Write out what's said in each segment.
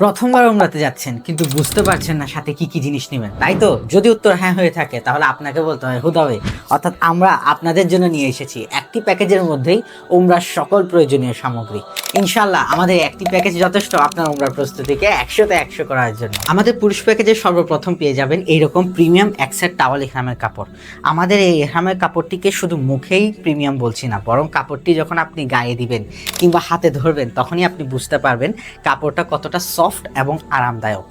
প্রথমবার উমরাতে যাচ্ছেন কিন্তু বুঝতে পারছেন না সাথে কি কি জিনিস নেবেন, তাই তো? যদি উত্তর হ্যাঁ হয়ে থাকে তাহলে আপনাকে বলতে হয় হুদাবে। অর্থাৎ আমরা আপনাদের জন্য নিয়ে এসেছি একটি প্যাকেজের মধ্যেই উমরার সকল প্রয়োজনীয় সামগ্রী। ইনশাল্লাহ আমাদের একটি প্যাকেজ যথেষ্ট আপনার উমরার প্রস্তুতিকে 100তে 100 করার জন্য। আমাদের পুরুষ প্যাকেজে সর্বপ্রথম পেয়ে যাবেন এইরকম প্রিমিয়াম একসেট টাওয়াল ইহরামের কাপড়। আমাদের এই ইহরামের কাপড়টিকে শুধু মুখেই প্রিমিয়াম বলছি না, বরং কাপড়টি যখন আপনি গায়ে দিবেন কিংবা হাতে ধরবেন তখনই আপনি বুঝতে পারবেন কাপড়টা কতটা সফট এবং আরামদায়ক।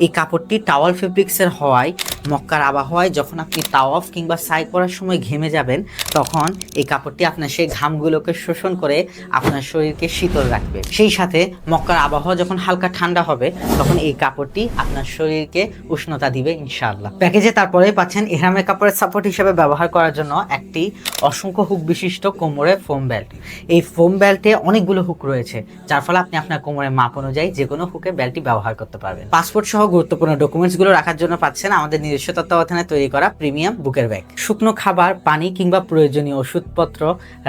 এই কাপড়টি টাওয়াল ফেব্রিক্সের হওয়ায় মক্কার আবহাওয়ায় যখন আপনি তাওয়াফ কিংবা সাই করার সময় ঘেমে যাবেন তখন এই কাপড়টি আপনার সেই ঘামগুলোকে শোষণ করে আপনার শরীরকে শীতল রাখবে। সেই সাথে মক্কার আবহাওয়া যখন হালকা ঠান্ডা হবে তখন এই কাপড়টি আপনার শরীরকে উষ্ণতা দিবে ইনশাআল্লাহ। প্যাকেজে তারপরে পাচ্ছেন ইহরামের কাপড়ের সাপোর্ট হিসেবে ব্যবহার করার জন্য একটি অসংখ্য হুক বিশিষ্ট কোমরে ফোম বেল্ট। এই ফোম বেল্টে অনেকগুলো হুক রয়েছে, যার ফলে আপনি আপনার কোমরের মাপ অনুযায়ী যে কোনো হুকে বেল্টটি ব্যবহার করতে পারবেন। পাসপোর্ট সহ গুরুত্বপূর্ণ ডকুমেন্টসগুলো রাখার জন্য পাচ্ছেন আমাদের নিজস্ব তত্ত্বাবধানে তৈরি করা প্রিমিয়াম বুকের ব্যাগ। শুকনো খাবার, পানি কিংবা প্রয়োজনীয় ওষুধপত্র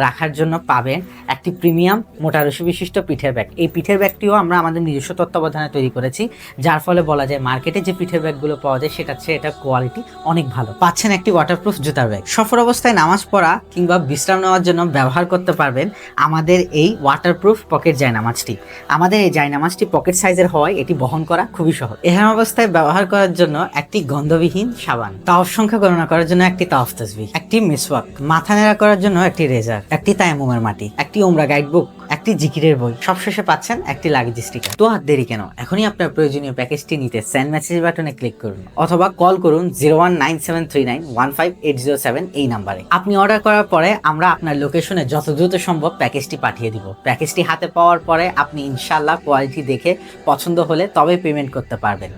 রাখার জন্য পাবেন একটি প্রিমিয়াম মোটা রশি বিশিষ্ট পিঠের ব্যাগ। এই পিঠের ব্যাগটিও আমরা আমাদের নিজস্ব তত্ত্বাবধানে তৈরি করেছি, যার ফলে বলা যায় মার্কেটে যে পিঠের ব্যাগগুলো পাওয়া যায় সেটার চেয়ে এটা কোয়ালিটি অনেক ভালো। পাচ্ছেন একটি ওয়াটারপ্রুফ জুতার ব্যাগ। সফর অবস্থায় নামাজ পড়া কিংবা বিশ্রাম নেওয়ার জন্য ব্যবহার করতে পারবেন আমাদের এই ওয়াটারপ্রুফ পকেট জায়নামাজটি। আমাদের এই জায়নামাজটি পকেট সাইজের হওয়ায় এটি বহন করা খুবই সহজ। এহেন অবস্থায় ব্যবহার করার জন্য একটি গন্ধবিহীন সাবান, তাওয়াফ সংখ্যা গণনা করার জন্য একটি তাওয়াফ তাসবিহ, একটি মিসওয়াক, মাথা নেড়া করার জন্য একটি রেজার, একটি তায়াম্মুমের মাটি, একটি উমরা গাইড বুক, একটি জিকিরের বই। সবশেষে পাচ্ছেন একটি লাগেজ স্টিকার। তো আর দেরি কেন, এখনই আপনার প্রয়োজনীয় প্যাকেজটি নিতে সেন্ড মেসেজ বাটনে ক্লিক করুন অথবা কল করুন 019739158007 এই নাম্বারে। আপনি অর্ডার করার পরে আমরা আপনার লোকেশনে যত দ্রুত সম্ভব প্যাকেজটি পাঠিয়ে দিব। প্যাকেজটি হাতে পাওয়ার পরে আপনি ইনশাআল্লাহ কোয়ালিটি দেখে পছন্দ হলে তবে পেমেন্ট করতে পারবেন।